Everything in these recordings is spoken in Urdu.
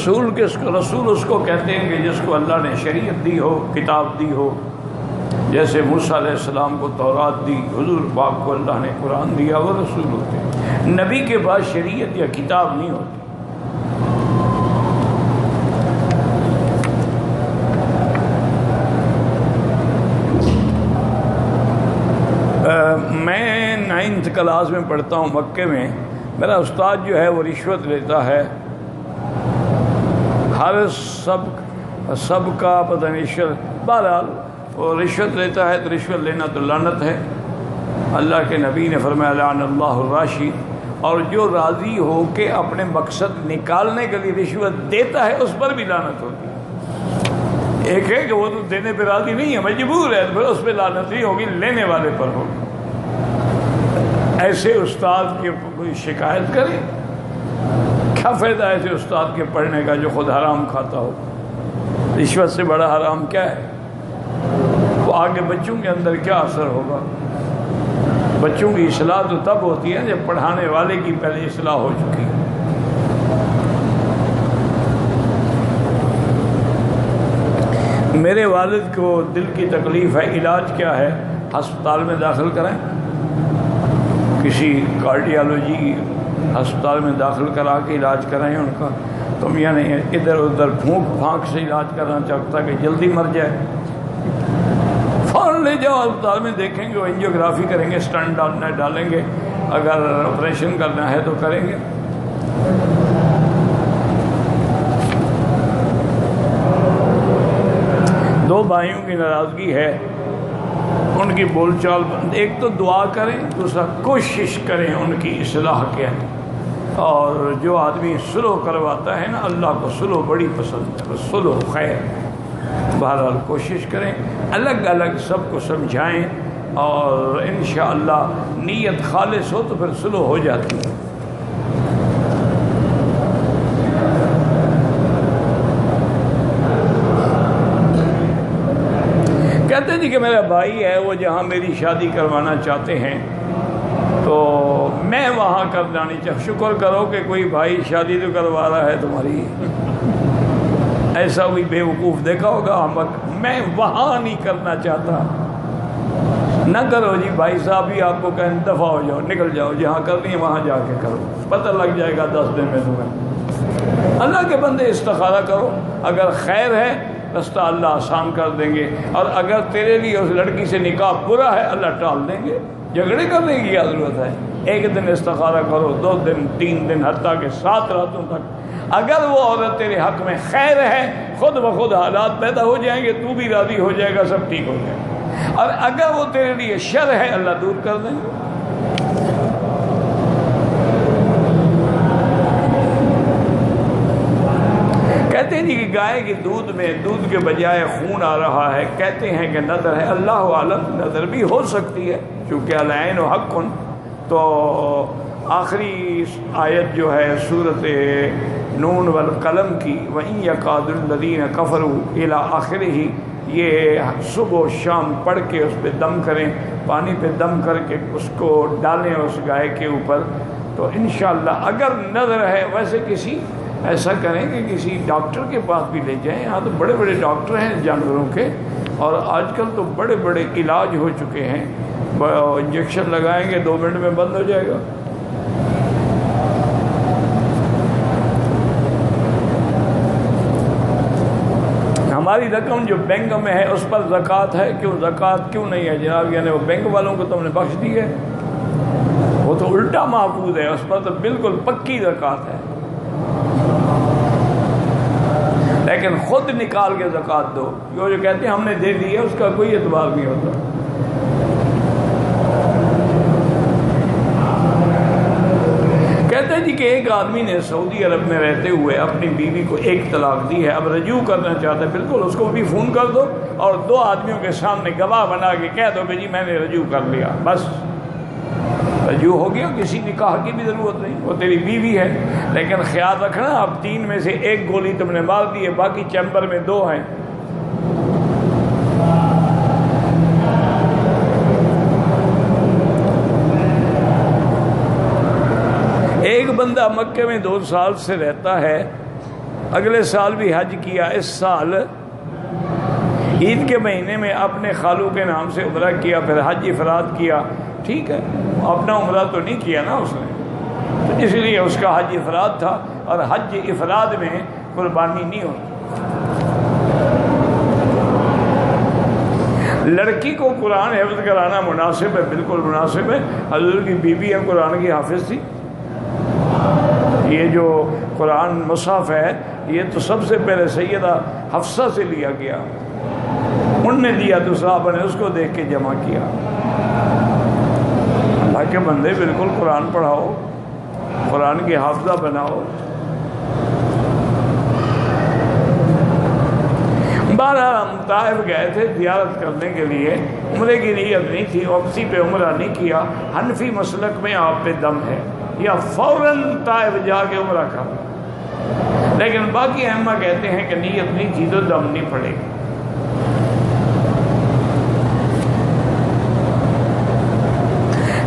رسول اس کو کہتے ہیں کہ جس کو اللہ نے شریعت دی ہو، کتاب دی ہو، جیسے موسیٰ علیہ السلام کو تورات دی، حضور پاک کو اللہ نے قرآن دیا، وہ رسول ہوتے ہیں۔ نبی کے پاس شریعت یا کتاب نہیں ہوتی۔ میں 9th کلاس میں پڑھتا ہوں مکے میں، میرا استاد جو ہے وہ رشوت لیتا ہے، ہر سب کا پتہ نہیں، بہرحال وہ رشوت لیتا ہے، تو رشوت لینا تو لعنت ہے۔ اللہ کے نبی نے فرمایا لعن اللہ الراشی، اور جو راضی ہو کے اپنے مقصد نکالنے کے لیے رشوت دیتا ہے اس پر بھی لعنت ہوتی ہے۔ ایک ہے کہ وہ تو دینے پہ راضی نہیں ہے، مجبور ہے، پھر اس پہ لعنت نہیں ہوگی، لینے والے پر ہوگی۔ ایسے استاد کی کوئی شکایت کرے، کیا فائدہ ایسے استاد کے پڑھنے کا جو خود حرام کھاتا ہو؟ رشوت سے بڑا حرام کیا ہے؟ وہ آگے بچوں کے اندر کیا اثر ہوگا؟ بچوں کی اصلاح تو تب ہوتی ہے جب پڑھانے والے کی پہلے اصلاح ہو چکی ہے۔ میرے والد کو دل کی تکلیف ہے، علاج کیا ہے؟ ہسپتال میں داخل کریں، کسی کارڈیالوجی ہسپتال میں داخل کرا کے علاج کرائیں ان کا۔ تم یعنی ادھر ادھر پھونک پھانک سے علاج کرنا چاہتا کہ جلدی مر جائے، فوراً لے جاؤ ہسپتال میں، دیکھیں گے، انجیوگرافی کریں گے، اسٹنٹ ڈالیں گے، اگر آپریشن کرنا ہے تو کریں گے۔ دو بھائیوں کی ناراضگی ہے، ان کی بول چال ایک تو دعا کریں، دوسرا کوشش کریں ان کی اصلاح کے۔ اور جو آدمی صلح کرواتا ہے نا، اللہ کو صلح بڑی پسند ہے، صلح خیر۔ بہرحال کوشش کریں، الگ الگ سب کو سمجھائیں، اور انشاءاللہ نیت خالص ہو تو پھر صلح ہو جاتی ہے۔ کہتے ہیں کہ میرا بھائی ہے، وہ جہاں میری شادی کروانا چاہتے ہیں تو میں وہاں کرنا نہیں چاہتا۔ شکر کرو کہ کوئی بھائی شادی تو کروا رہا ہے تمہاری، ایسا کوئی بے وقوف دیکھا ہوگا احمق؟ میں وہاں نہیں کرنا چاہتا، نہ کرو جی بھائی صاحب، ہی آپ کو کہیں دفعہ ہو جاؤ، نکل جاؤ، جہاں کرنی ہے وہاں جا کے کرو، پتہ لگ جائے گا 10 دن میں تمہیں۔ اللہ کے بندے استخارہ کرو، اگر خیر ہے رستہ اللہ آسان کر دیں گے، اور اگر تیرے لیے اس لڑکی سے نکاح برا ہے اللہ ٹال دیں گے۔ جھگڑے کرنے کی کیا ضرورت ہے؟ ایک دن استخارہ کرو، 2 دن، 3 دن، حتیٰ کہ 7 راتوں تک۔ اگر وہ عورت تیرے حق میں خیر ہے، خود بخود حالات پیدا ہو جائیں گے، تو بھی راضی ہو جائے گا، سب ٹھیک ہو جائے گا۔ اور اگر وہ تیرے لیے شر ہے، اللہ دور کر دیں گے۔ کہتے ہیں کہ گائے کے دودھ میں دودھ کے بجائے خون آ رہا ہے، کہتے ہیں کہ نظر ہے، اللہ عالم، نظر بھی ہو سکتی ہے چونکہ العین حق۔ تو آخری آیت جو ہے سورۃ نون والقلم کی، وَإِن يَكَادُ الَّذِينَ كَفَرُوا إِلَىٰ آخِرِهِ، یہ صبح و شام پڑھ کے اس پہ دم کریں، پانی پہ دم کر کے اس کو ڈالیں اس گائے کے اوپر، تو انشاءاللہ اگر نظر ہے، ویسے کسی ایسا کریں کہ کسی ڈاکٹر کے پاس بھی لے جائیں، یہاں تو بڑے بڑے ڈاکٹر ہیں جانوروں کے، اور آج کل تو بڑے بڑے علاج ہو چکے ہیں، انجیکشن لگائیں گے 2 منٹ میں بند ہو جائے گا۔ ہماری رقم جو بینک میں ہے اس پر زکوٰۃ ہے، کیوں زکوٰۃ کیوں نہیں ہے جناب؟ یعنی وہ بینک والوں کو تم نے بخش دی ہے، وہ تو الٹا محفوظ ہے، اس پر تو بالکل پکی زکوٰۃ ہے، لیکن خود نکال کے زکوٰۃ دو۔ جو کہتے ہیں ہم نے دے دی ہے، اس کا کوئی اعتبار نہیں ہوتا۔ کہتے ہیں جی کہ ایک آدمی نے سعودی عرب میں رہتے ہوئے اپنی بیوی کو 1 طلاق دی ہے، اب رجوع کرنا چاہتا ہے، بالکل اس کو بھی فون کر دو اور 2 آدمیوں کے سامنے گواہ بنا کے کہہ دو کہ جی میں نے رجوع کر لیا، بس رجوع ہو گیا، کسی نکاح کی بھی ضرورت نہیں، وہ تیری بیوی ہے۔ لیکن خیال رکھنا، اب 3 میں سے 1 گولی تم نے مار دی ہے، باقی چیمبر میں 2 ہیں۔ ایک بندہ مکے میں 2 سال سے رہتا ہے، اگلے سال بھی حج کیا، اس سال عید کے مہینے میں اپنے خالو کے نام سے عمرہ کیا، پھر حج افراد کیا. ٹھیک ہے، اپنا عمرہ تو نہیں کیا نا اس نے، تو اس لیے اس کا حج افراد تھا، اور حج افراد میں قربانی نہیں ہوتی. لڑکی کو قرآن حفظ کرانا مناسب ہے، بالکل مناسب ہے. حضور کی بیوی ہے قرآن کی حافظ تھی. یہ جو قرآن مصحف ہے یہ تو سب سے پہلے سیدہ حفصہ سے لیا گیا، ان نے لیا تو صحابہ نے اس کو دیکھ کے جمع کیا. اللہ کے بندے بالکل قرآن پڑھاؤ، قرآن کی حافظہ بناؤ. بہرحال ہم طائف گئے تھے زیارت کرنے کے لیے، عمرے کی نیت نہیں تھی، واپسی پہ عمرہ نہیں کیا. حنفی مسلک میں آپ پہ دم ہے یا فوراً طائف جا کے عمرہ کر، لیکن باقی ائمہ کہتے ہیں کہ نیت نہیں تھی تو دم نہیں پڑے گی.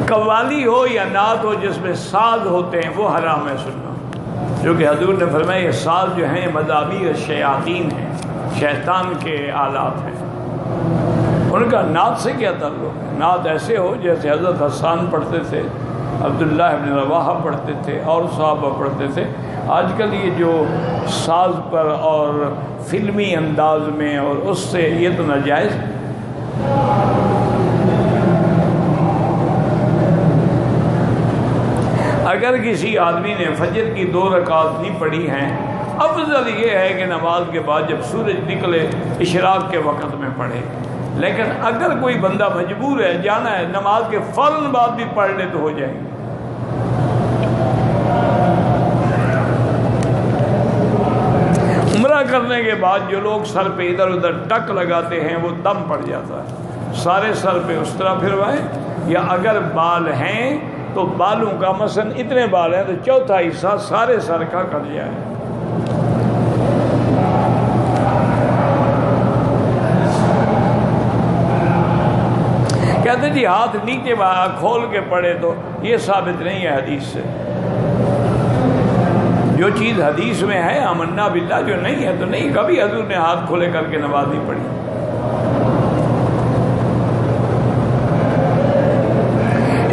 قوالی ہو یا نعت ہو جس میں ساز ہوتے ہیں وہ حرام ہے سننا، جو کہ حضور نے فرمایا یہ ساز جو ہیں مذابیح الشیاطین ہیں، شیطان کے آلات ہیں. ان کا نعت سے کیا تعلق ہے؟ نعت ایسے ہو جیسے حضرت حسان پڑھتے تھے، عبداللہ ابن رواحہ پڑھتے تھے اور صحابہ پڑھتے تھے. آج کل یہ جو ساز پر اور فلمی انداز میں اور اس سے، یہ تو ناجائز ہے. اگر کسی آدمی نے فجر کی 2 رکعات نہیں پڑھی ہیں، افضل یہ ہے کہ نماز کے بعد جب سورج نکلے اشراق کے وقت میں پڑھے. لیکن اگر کوئی بندہ مجبور ہے جانا ہے، نماز کے فوراً بعد بھی پڑھ لے تو ہو جائے. عمرہ کرنے کے بعد جو لوگ سر پہ ادھر ادھر ٹک لگاتے ہیں وہ دم پڑ جاتا ہے. سارے سر پہ اس طرح پھروائیں، یا اگر بال ہیں تو بالوں کا مثلا اتنے بال ہیں تو چوتھا حصہ سارے سر کا کٹ جائے. کہتے جی ہاتھ نیچے کھول کے پڑے تو یہ ثابت نہیں ہے حدیث سے. جو چیز حدیث میں ہے آمنا باللہ، جو نہیں ہے تو نہیں. کبھی حضور نے ہاتھ کھولے کر کے نماز نہیں پڑھی.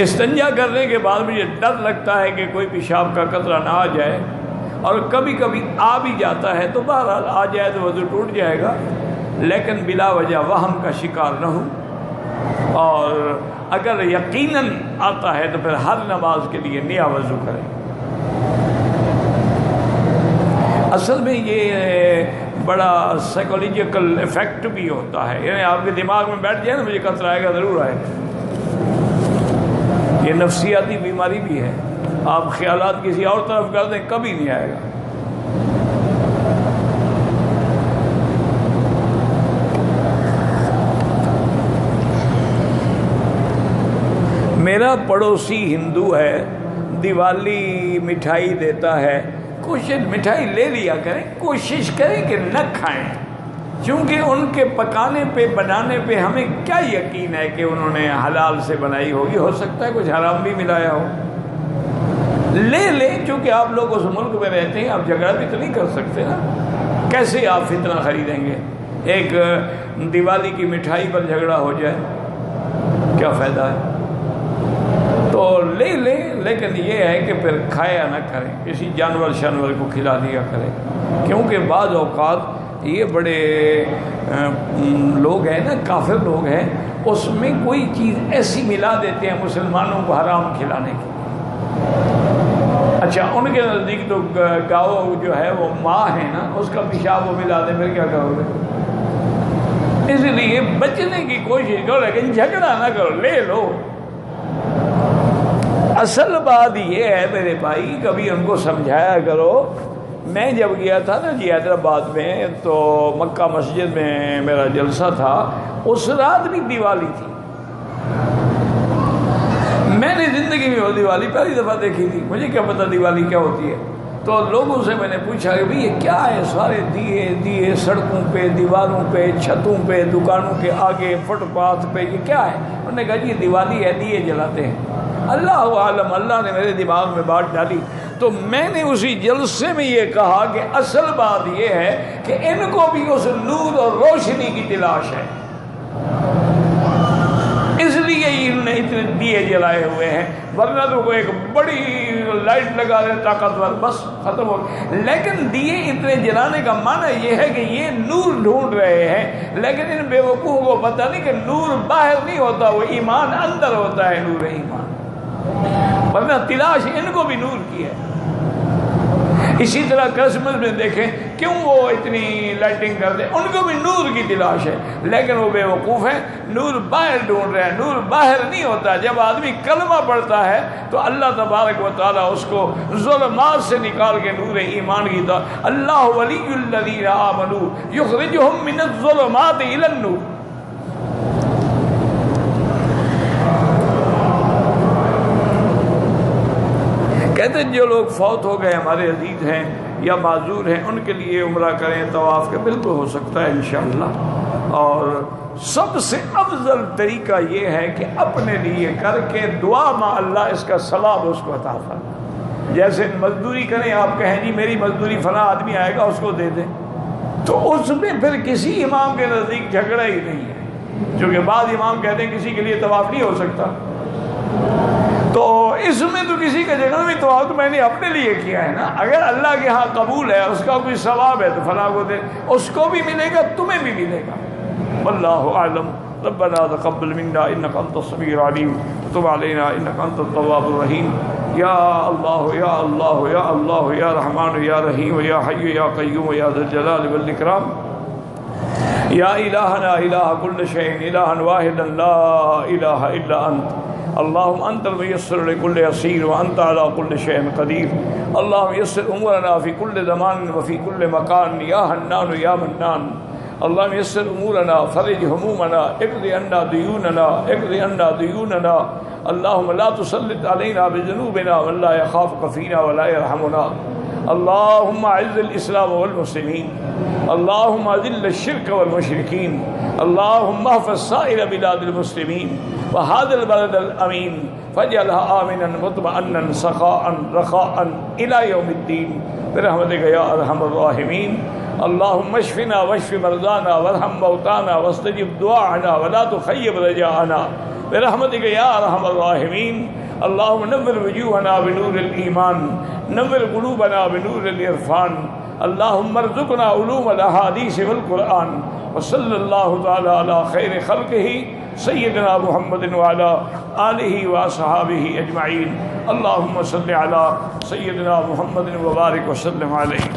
استنجا کرنے کے بعد مجھے ڈر لگتا ہے کہ کوئی پیشاب کا قطرہ نہ آ جائے، اور کبھی کبھی آ بھی جاتا ہے تو بہرحال آ جائے تو وضو ٹوٹ جائے گا، لیکن بلا وجہ وہم کا شکار نہ ہوں. اور اگر یقیناً آتا ہے تو پھر ہر نماز کے لیے نیا وضو کریں. اصل میں یہ بڑا سائیکولوجیکل ایفیکٹ بھی ہوتا ہے، یعنی آپ کے دماغ میں بیٹھ جائے نا مجھے قطرہ آئے گا ضرور آئے گا. یہ نفسیاتی بیماری بھی ہے. آپ خیالات کسی اور طرف کر دیں کبھی نہیں آئے گا. میرا پڑوسی ہندو ہے، دیوالی مٹھائی دیتا ہے. کوشش مٹھائی لے لیا کریں، کوشش کریں کہ نہ کھائیں، چونکہ ان کے پکانے پہ بنانے پہ ہمیں کیا یقین ہے کہ انہوں نے حلال سے بنائی ہوگی. ہو سکتا ہے کچھ حرام بھی ملایا ہو. لے لیں، چونکہ آپ لوگ اس ملک میں رہتے ہیں، آپ جھگڑا بھی تو نہیں کر سکتے نا. کیسے آپ فتنہ خریدیں گے؟ ایک دیوالی کی مٹھائی پر جھگڑا ہو جائے کیا فائدہ ہے؟ تو لے لیں، لیکن یہ ہے کہ پھر کھایا نہ کریں، کسی جانور کو کھلا دیا کریں. کیونکہ بعض اوقات یہ بڑے لوگ ہیں نا، کافر لوگ ہیں، اس میں کوئی چیز ایسی ملا دیتے ہیں مسلمانوں کو حرام کھلانے کی. اچھا، ان کے نزدیک تو گاؤ جو ہے وہ ماں ہے نا، اس کا پیشاب وہ ملا دیں، پھر کیا کرو گے؟ اس لیے بچنے کی کوشش کرو، لیکن جھگڑا نہ کرو، لے لو. اصل بات یہ ہے میرے بھائی، کبھی ان کو سمجھایا کرو. میں جب گیا تھا نا جی حیدرآباد میں، تو مکہ مسجد میں میرا جلسہ تھا، اس رات بھی دیوالی تھی. میں نے زندگی میں وہ دیوالی پہلی دفعہ دیکھی تھی، مجھے کیا پتہ دیوالی کیا ہوتی ہے. تو لوگوں سے میں نے پوچھا کہ بھئی یہ کیا ہے؟ سارے دیے سڑکوں پہ، دیواروں پہ، چھتوں پہ، دکانوں کے آگے، فٹ پاتھ پہ، یہ کیا ہے؟ انہوں نے کہا جی یہ دیوالی ہے، دیے جلاتے ہیں. اللہ عالم، اللہ نے میرے دماغ میں بات ڈالی تو میں نے اسی جلسے میں یہ کہا کہ اصل بات یہ ہے کہ ان کو بھی اس نور اور روشنی کی تلاش ہے، اس لیے انہوں نے اتنے دیے جلائے ہوئے ہیں، ورنہ تو کوئی ایک بڑی لائٹ لگا دے طاقتور، بس ختم ہو گیا۔ لیکن دیے اتنے جلانے کا معنی یہ ہے کہ یہ نور ڈھونڈ رہے ہیں، لیکن ان بیوقوفوں کو پتہ نہیں کہ نور باہر نہیں ہوتا، وہ ایمان اندر ہوتا ہے، نور ایمان، ورنہ تلاش ان کو بھی نور کی ہے۔ اسی طرح کرسمس میں دیکھیں کیوں وہ اتنی لائٹنگ کرتے ہیں، ان کو بھی نور کی تلاش ہے، لیکن وہ بے وقوف ہیں، نور باہر ڈھونڈ رہے ہیں، نور باہر نہیں ہوتا۔ جب آدمی کلمہ پڑھتا ہے تو اللہ تبارک و تعالیٰ اس کو ظلمات سے نکال کے نور ایمان کی طرف، اللہ ولی الذین آمنوا یخرجہم من الظلمات الی النور۔ کہتے ہیں جو لوگ فوت ہو گئے ہمارے عزیز ہیں یا معذور ہیں، ان کے لیے عمرہ کریں، طواف کے بالکل ہو سکتا ہے انشاءاللہ۔ اور سب سے افضل طریقہ یہ ہے کہ اپنے لیے کر کے دعا مع اللہ اس کا ثواب اس کو عطا فرمائے۔ جیسے مزدوری کریں، آپ کہیں جی میری مزدوری فلاں آدمی آئے گا اس کو دے دیں، تو اس میں پھر کسی امام کے نزدیک جھگڑا ہی نہیں ہے، چونکہ بعض امام کہتے ہیں کسی کے لیے طواف نہیں ہو سکتا، تو اس میں تو کسی کا جگہ میں طواف تو میں نے اپنے لیے کیا ہے نا، اگر اللہ کے ہاں قبول ہے، اس کا کوئی ثواب ہے تو فلاں کو دے، اس کو بھی ملے گا، تمہیں بھی ملے گا۔ واللہ اعلم۔ ربنا تقبل منا انک انت السمیع العلیم وتب علینا انک انت التواب الرحیم۔ یا اللہ یا اللہ یا اللہ یا رحمان یا رحیم یا حی یا قیوم یا ذی الجلال والاکرام، یا الہنا الہ کل شیء الہا واحدا لا الہ الا انت، اللهم انت الميسر لكل يسير وانت على كل شيء قدير، اللهم يسر امورنا في كل زمان وفي كل مكان يا حنان يا منان، اللهم يسر امورنا فرج همومنا اقض عنا ديوننا اقض عنا ديوننا، اللهم لا تسلط علينا بذنوبنا من لا يخافك فينا ولا يرحمنا، اللهم اعز الاسلام والمسلمين، اللهم اذل الشرك والمشركين، اللهم احفظ سائر بلاد المسلمين وهذا البلد الامين فاجعلها امنا مطمئنا سخاء رخاء الى يوم الدين برحمتك يا ارحم الراحمين، اللهم اشفنا واشف مرضانا وارحم موتانا واستجب دعاءنا ولا تخيب رجاءنا برحمتك يا ارحم الراحمين، اللهم نور وجوهنا بنور الايمان، نور قلوبنا بنور العرفان، اللهم ارزقنا علوم الاحاديث والقرآن، وصلی اللہ تعالی علی خیر خلقہ سیدنا محمد وعلی آلہ واصحابہ اجمعین، اللہم صلی علی سیدنا محمد وبارک وسلم علیہ۔